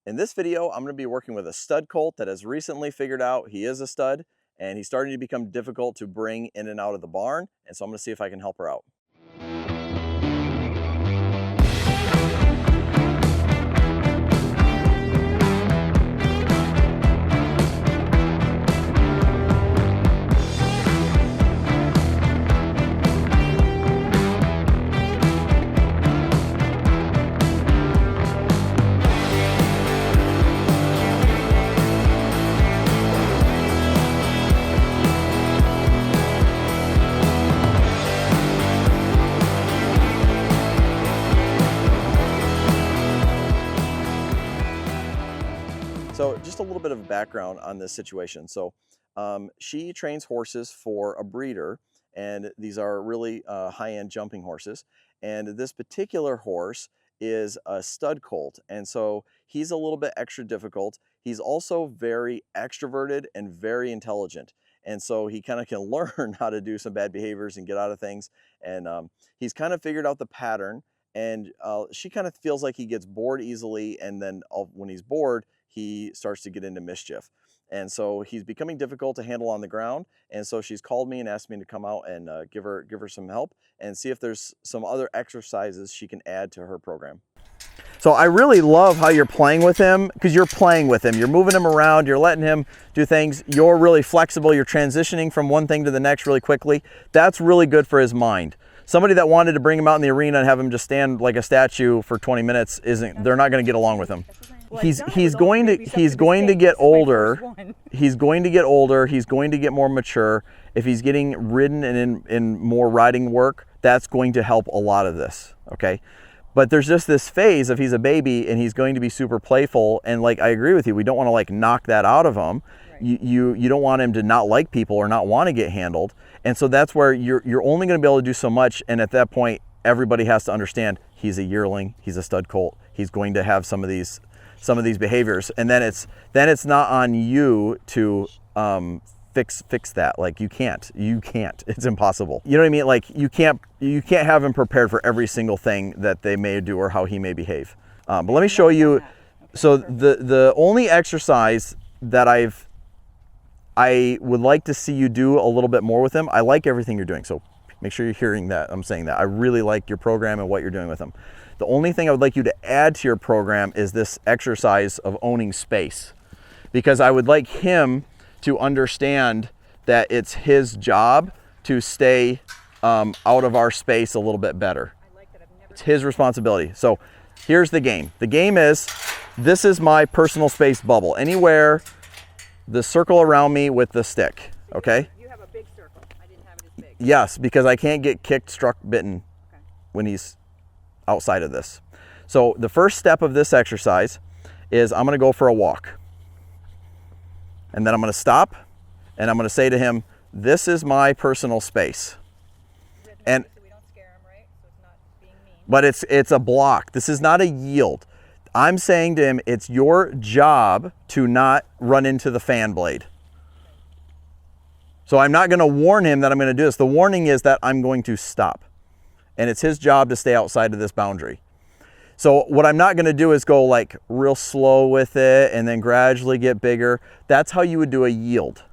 In this video, I'm going to be working with a stud colt that has recently figured out he is a stud, and he's starting to become difficult to bring in and out of the barn, and so I'm going to see if I can help her out. So just a little bit of background on this situation. So she trains horses for a breeder, and these are really high-end jumping horses. And this particular horse is a stud colt, and so he's a little bit extra difficult. He's also very extroverted and very intelligent. And so he kind of can learn how to do some bad behaviors and get out of things. And he's kind of figured out the pattern, and she kind of feels like he gets bored easily, and then when he's bored, he starts to get into mischief. And so he's becoming difficult to handle on the ground. And so she's called me and asked me to come out and give her some help and see if there's some other exercises she can add to her program. So I really love how you're playing with him, because you're playing with him. You're moving him around, you're letting him do things. You're really flexible. You're transitioning from one thing to the next really quickly. That's really good for his mind. Somebody that wanted to bring him out in the arena and have him just stand like a statue for 20 minutes they're not going to get along with him. He's going to get older. He's going to get older. He's going to get more mature. If he's getting ridden and in more riding work, that's going to help a lot of this, okay? But there's just this phase of he's a baby and he's going to be super playful, and like I agree with you, we don't want to like knock that out of him. Right. You don't want him to not like people or not want to get handled. And so that's where you're only going to be able to do so much, and at that point everybody has to understand he's a yearling, he's a stud colt. He's going to have some of these behaviors, and then it's not on you to fix that. Like you can't, it's impossible. You know what I mean? Like you can't have him prepared for every single thing that they may do or how he may behave. But let me show you. So the only exercise that I would like to see you do a little bit more with him. I like everything you're doing, so make sure you're hearing that I'm saying that. I really like your program and what you're doing with him. The only thing I would like you to add to your program is this exercise of owning space, because I would like him to understand that it's his job to stay out of our space a little bit better. It's his responsibility. So here's the game. The game is, this is my personal space bubble. Anywhere, the circle around me with the stick, okay? You have a big circle. I didn't have it as big. Yes, because I can't get kicked, struck, bitten when he's outside of this. So the first step of this exercise is I'm going to go for a walk. And then I'm going to stop and I'm going to say to him, this is my personal space. And so we don't scare him, right? So it's not being mean. But it's a block. This is not a yield. I'm saying to him, it's your job to not run into the fan blade. So I'm not going to warn him that I'm going to do this. The warning is that I'm going to stop. And it's his job to stay outside of this boundary. So what I'm not going to do is go like real slow with it and then gradually get bigger. That's how you would do a yield.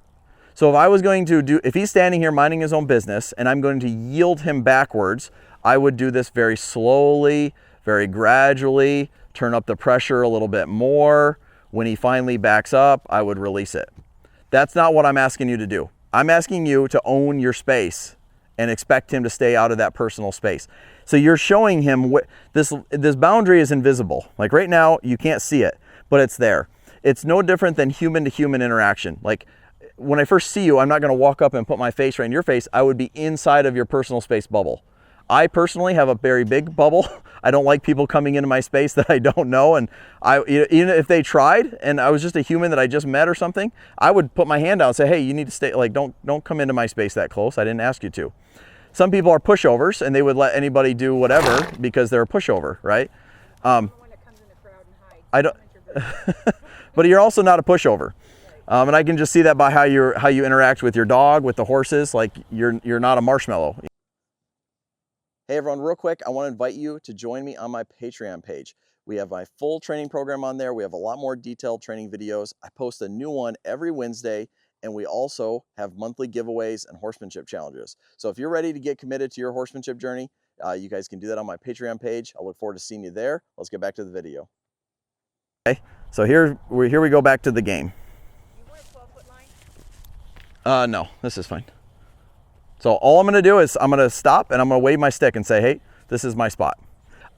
So if he's standing here minding his own business and I'm going to yield him backwards, I would do this very slowly, very gradually, turn up the pressure a little bit more. When he finally backs up, I would release it. That's not what I'm asking you to do. I'm asking you to own your space and expect him to stay out of that personal space. So you're showing him this boundary is invisible. Like right now, you can't see it, but it's there. It's no different than human to human interaction. Like when I first see you, I'm not gonna walk up and put my face right in your face. I would be inside of your personal space bubble. I personally have a very big bubble. I don't like people coming into my space that I don't know. And even if they tried and I was just a human that I just met or something, I would put my hand out and say, hey, you need to stay, like, don't come into my space that close. I didn't ask you to. Some people are pushovers and they would let anybody do whatever because they're a pushover, right? I don't, but you're also not a pushover. And I can just see that by how you interact with your dog, with the horses. Like you're not a marshmallow. Hey everyone, real quick, I want to invite you to join me on my Patreon page. We have my full training program on there. We have a lot more detailed training videos. I post a new one every Wednesday, and we also have monthly giveaways and horsemanship challenges. So if you're ready to get committed to your horsemanship journey, you guys can do that on my Patreon page. I look forward to seeing you there. Let's get back to the video. Okay, so here we go back to the game. You want a 12-foot line? No, this is fine. So all I'm gonna do is I'm gonna stop and I'm gonna wave my stick and say, hey, this is my spot.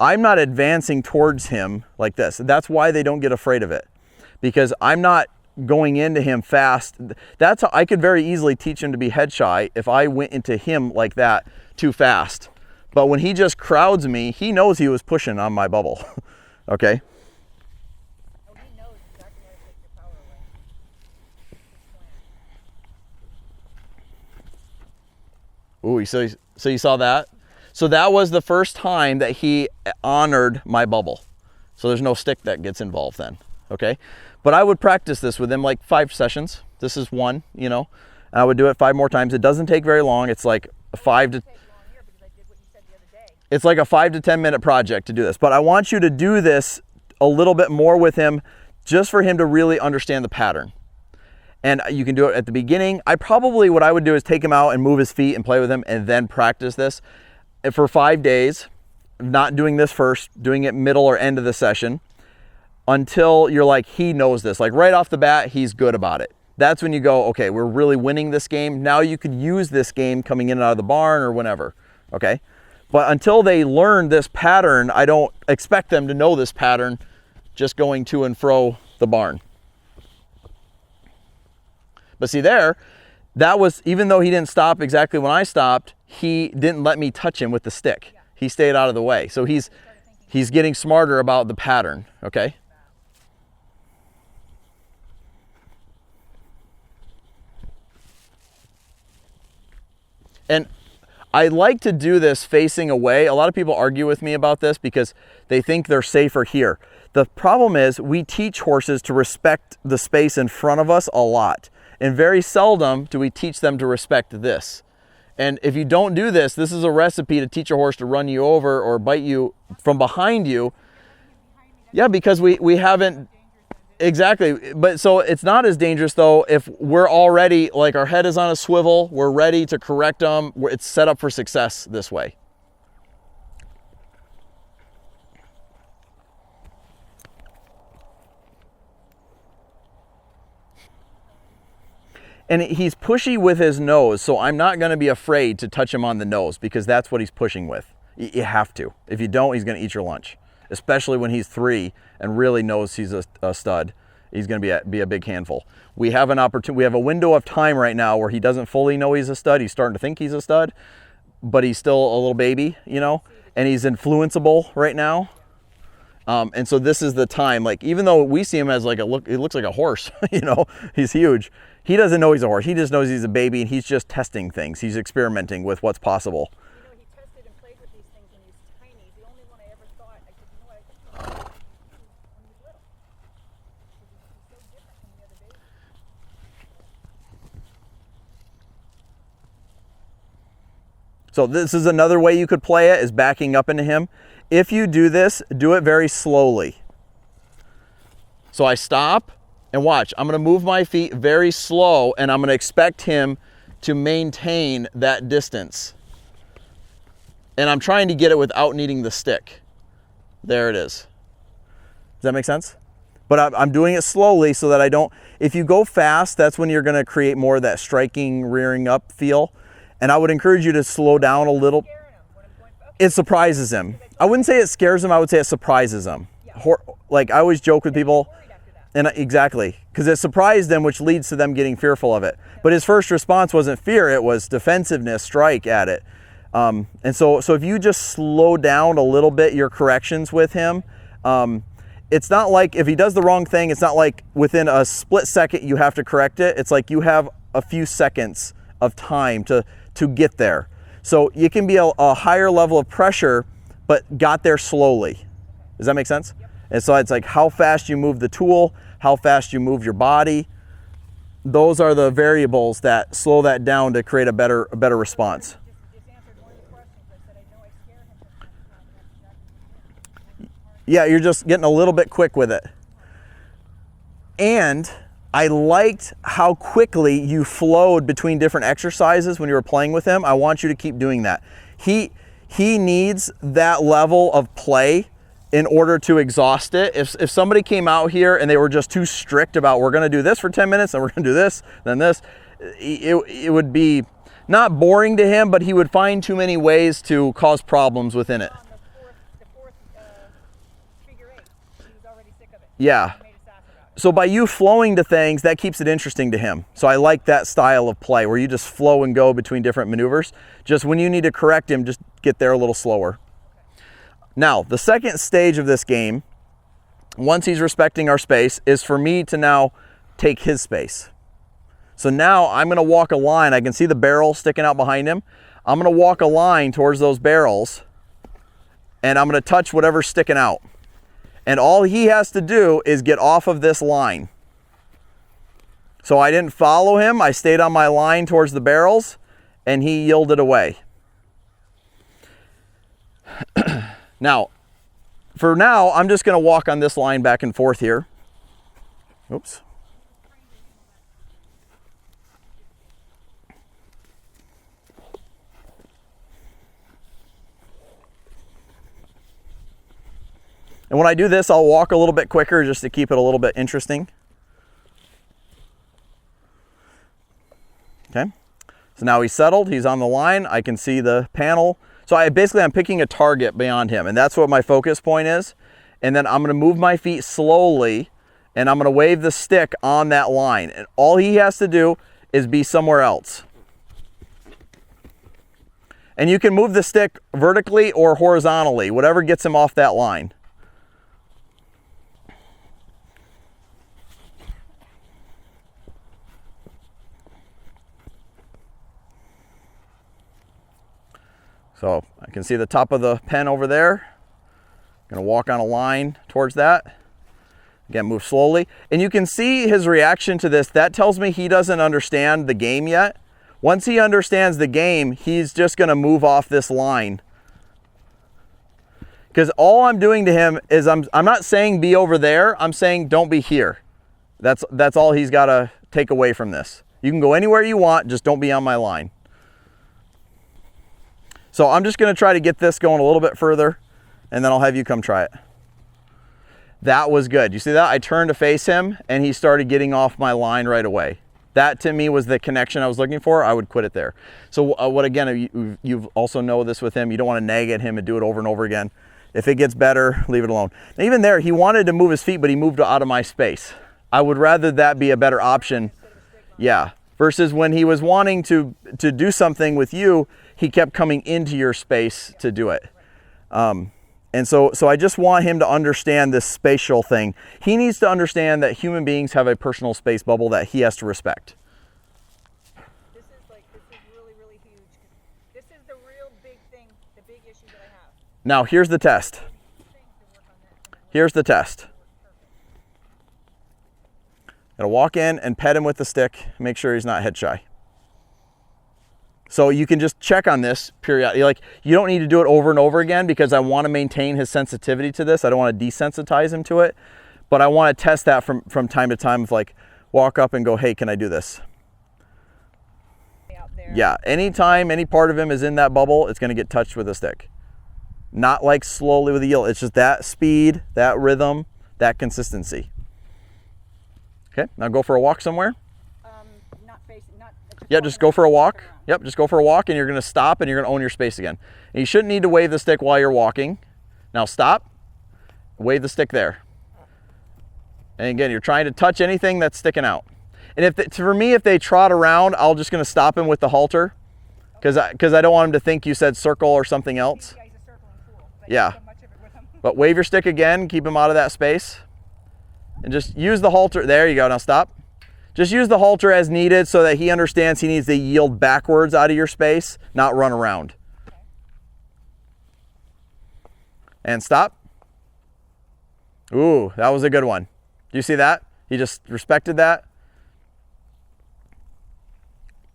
I'm not advancing towards him like this. That's why they don't get afraid of it, because I'm not going into him fast. That's how I could very easily teach him to be head shy if I went into him like that too fast. But when he just crowds me, he knows he was pushing on my bubble. Okay. Oh, he knows exactly how to take your power away. His plan. Ooh, so you saw that? So that was the first time that he honored my bubble. So there's no stick that gets involved then, okay? But I would practice this with him like 5 sessions. This is one, you know. I would do it 5 more times. It doesn't take very long. It's like a 5 to... It's like a 5 to 10 minute project to do this. But I want you to do this a little bit more with him, just for him to really understand the pattern. And you can do it at the beginning. What I would do is take him out and move his feet and play with him and then practice this for 5 days, not doing this first, doing it middle or end of the session until you're like, he knows this. Like right off the bat, he's good about it. That's when you go, okay, we're really winning this game. Now you could use this game coming in and out of the barn or whenever, okay? But until they learn this pattern, I don't expect them to know this pattern just going to and fro the barn. But see there, that was, even though he didn't stop exactly when I stopped, he didn't let me touch him with the stick. He stayed out of the way. So he's getting smarter about the pattern, okay? And I like to do this facing away. A lot of people argue with me about this because they think they're safer here. The problem is we teach horses to respect the space in front of us a lot. And very seldom do we teach them to respect this. And if you don't do this, this is a recipe to teach a horse to run you over or bite you from behind you. Yeah, because we haven't, exactly. But so it's not as dangerous though if we're already, like our head is on a swivel, we're ready to correct them. It's set up for success this way. And he's pushy with his nose, so I'm not going to be afraid to touch him on the nose because that's what he's pushing with. You have to. If you don't, he's going to eat your lunch, especially when he's 3 and really knows he's a stud. He's going to be a big handful. We have an opportunity. We have a window of time right now where he doesn't fully know he's a stud. He's starting to think he's a stud, but he's still a little baby, you know, and he's influenceable right now. And so this is the time, like, even though we see him as like it looks like a horse, you know, he's huge. He doesn't know he's a horse. He just knows he's a baby and he's just testing things. He's experimenting with what's possible. You know, he tested and played with these things when he was tiny. The only one I ever thought, I said, you know what, I think when he was little. He's so different from the other babies. So this is another way you could play it, is backing up into him. If you do this, do it very slowly. So I stop and watch. I'm gonna move my feet very slow and I'm gonna expect him to maintain that distance. And I'm trying to get it without needing the stick. There it is. Does that make sense? But I'm doing it slowly so that I don't, if you go fast, that's when you're gonna create more of that striking, rearing up feel. And I would encourage you to slow down a little. It surprises him. I wouldn't say it scares him, I would say it surprises him. Like I always joke with people, and exactly, because it surprised them, which leads to them getting fearful of it. But his first response wasn't fear, it was defensiveness, strike at it. And so if you just slow down a little bit your corrections with him, it's not like if he does the wrong thing, it's not like within a split second you have to correct it. It's like you have a few seconds of time to get there. So you can be a higher level of pressure, but got there slowly. Does that make sense? Yep. And so it's like how fast you move the tool, how fast you move your body. Those are the variables that slow that down to create a better response. Just answered one of the questions. I said, I know I scare him from time to time. Yeah, you're just getting a little bit quick with it. And I liked how quickly you flowed between different exercises when you were playing with him. I want you to keep doing that. He needs that level of play in order to exhaust it. If somebody came out here and they were just too strict about, we're gonna do this for 10 minutes and we're gonna do this, then this, it would be not boring to him, but he would find too many ways to cause problems within it. On the fourth figure eight, he was already sick of it. Yeah. He made a sass about it. So by you flowing to things, that keeps it interesting to him. So I like that style of play where you just flow and go between different maneuvers. Just when you need to correct him, just get there a little slower. Now, the second stage of this game, once he's respecting our space, is for me to now take his space. So now I'm gonna walk a line. I can see the barrel sticking out behind him. I'm gonna walk a line towards those barrels and I'm gonna touch whatever's sticking out. And all he has to do is get off of this line. So I didn't follow him. I stayed on my line towards the barrels and he yielded away. Now, for now, I'm just gonna walk on this line back and forth here. Oops. And when I do this, I'll walk a little bit quicker just to keep it a little bit interesting. Okay, so now he's settled, he's on the line, I can see the panel. So I'm picking a target beyond him, and that's what my focus point is. And then I'm gonna move my feet slowly, and I'm gonna wave the stick on that line. And all he has to do is be somewhere else. And you can move the stick vertically or horizontally, whatever gets him off that line. So I can see the top of the pen over there. I'm gonna walk on a line towards that. Again, move slowly. And you can see his reaction to this. That tells me he doesn't understand the game yet. Once he understands the game, he's just gonna move off this line. Because all I'm doing to him is I'm not saying be over there, I'm saying don't be here. That's all he's gotta take away from this. You can go anywhere you want, just don't be on my line. So I'm just gonna try to get this going a little bit further and then I'll have you come try it. That was good. You see that? I turned to face him and he started getting off my line right away. That to me was the connection I was looking for. I would quit it there. So what again, you've also know this with him, you don't wanna nag at him and do it over and over again. If it gets better, leave it alone. Now, even there, he wanted to move his feet, but he moved out of my space. I would rather that be a better option. Yeah, versus when he was wanting to do something with you, he kept coming into your space to do it. And so I just want him to understand this spatial thing. He needs to understand that human beings have a personal space bubble that he has to respect. This is really, really huge. This is the real big thing, the big issue that I have. Now, here's the test. Here's the test. Gotta walk in and pet him with the stick, make sure he's not head shy. So you can just check on this periodically. Like, you don't need to do it over and over again because I want to maintain his sensitivity to this. I don't want to desensitize him to it, but I want to test that from time to time of like, walk up and go, hey, can I do this? Out there. Yeah, anytime any part of him is in that bubble, it's going to get touched with a stick. Not like slowly with a yield. It's just that speed, that rhythm, that consistency. Okay, now go for a walk somewhere. Yeah, just go for a walk. Yep, just go for a walk and you're gonna stop and you're gonna own your space again. And you shouldn't need to wave the stick while you're walking. Now stop, wave the stick there. And again, you're trying to touch anything that's sticking out. And for me, if they trot around, I'm just gonna stop him with the halter because I don't want him to think you said circle or something else. Yeah, but wave your stick again, keep him out of that space. And just use the halter. There you go, now stop. Just use the halter as needed so that he understands he needs to yield backwards out of your space, not run around. Okay. And stop. Ooh, that was a good one. Do you see that? He just respected that.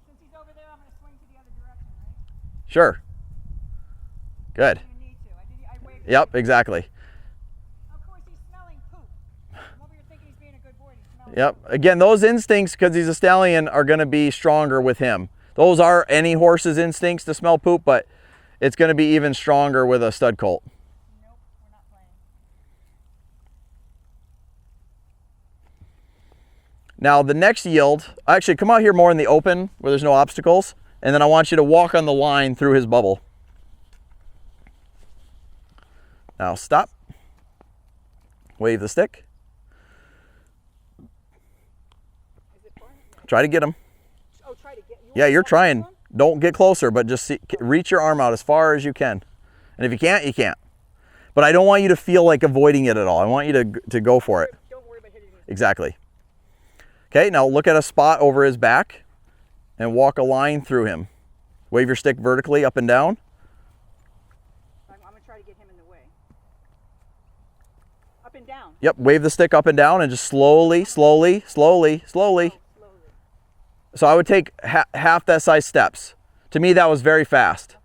Since he's over there, I'm going to swing to the other direction, right? Sure. Good. I need to. I waved Yep, exactly. Yep. Again, those instincts, because he's a stallion, are going to be stronger with him. Those are any horse's instincts to smell poop, but it's going to be even stronger with a stud colt. Nope, we're not playing. Now the next yield, actually come out here more in the open where there's no obstacles, and then I want you to walk on the line through his bubble. Now stop. Wave the stick. Is it fun? Try to get him. Oh, try to get you. Yeah, you're trying. Don't get closer, but just reach your arm out as far as you can. And if you can't, you can't. But I don't want you to feel like avoiding it at all. I want you to go for it. Don't worry about hitting me. Exactly. Okay, now look at a spot over his back and walk a line through him. Wave your stick vertically up and down. I'm going to try to get him in the way. Up and down. Yep, wave the stick up and down and just slowly, slowly, slowly, slowly. Oh, slowly. So I would take half that size steps. To me, that was very fast. Okay.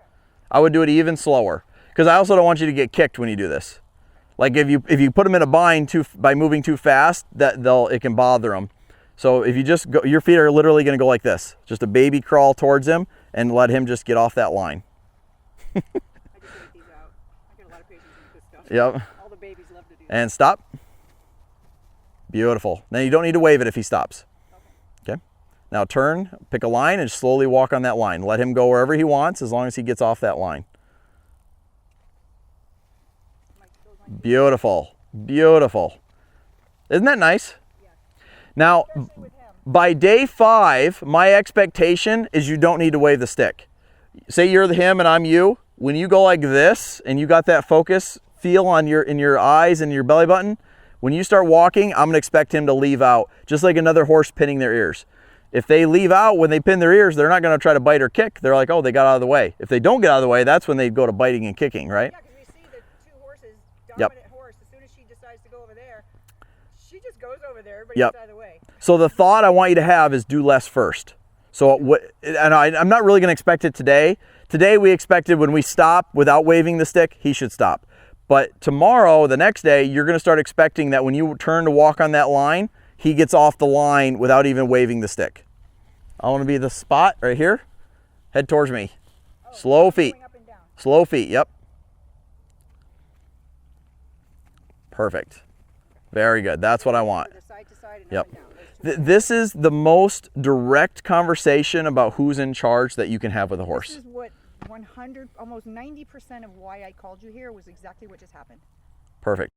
I would do it even slower because I also don't want you to get kicked when you do this. Like if you put them in a bind by moving too fast, it can bother them. So if you just go, your feet are literally going to go like this, just a baby crawl towards him and let him just get off that line. I just edit these out. I get a lot of patience with this stuff. Yep. All the babies love to do that. And stop. Beautiful. Now you don't need to wave it if he stops. Okay. Now turn, pick a line, and slowly walk on that line. Let him go wherever he wants as long as he gets off that line. Beautiful. Beautiful. Isn't that nice? Yeah. Now, Especially with him. by day 5, my expectation is you don't need to wave the stick. Say you're the him and I'm you. When you go like this and you got that focus feel on in your eyes and your belly button, when you start walking, I'm gonna expect him to leave out, just like another horse pinning their ears. If they leave out when they pin their ears, they're not gonna try to bite or kick. They're like, oh, they got out of the way. If they don't get out of the way, that's when they go to biting and kicking, right? Yeah, because we see the two horses, Yep. dominant horse, as soon as she decides to go over there, she just goes over there, everybody Yep. gets out of the way. So the thought I want you to have is do less first. So I'm not really gonna expect it today. Today we expected when we stop without waving the stick, he should stop. But tomorrow, the next day, you're gonna start expecting that when you turn to walk on that line, he gets off the line without even waving the stick. I wanna be the spot right here. Head towards me. Oh, Slow feet. going up and down. Slow feet, yep. Perfect. Very good, that's what I want. The side to side and Yep. up and down. Those two. This is the most direct conversation about who's in charge that you can have with a This horse. is what 100, almost 90% of why I called you here was exactly what just happened. Perfect.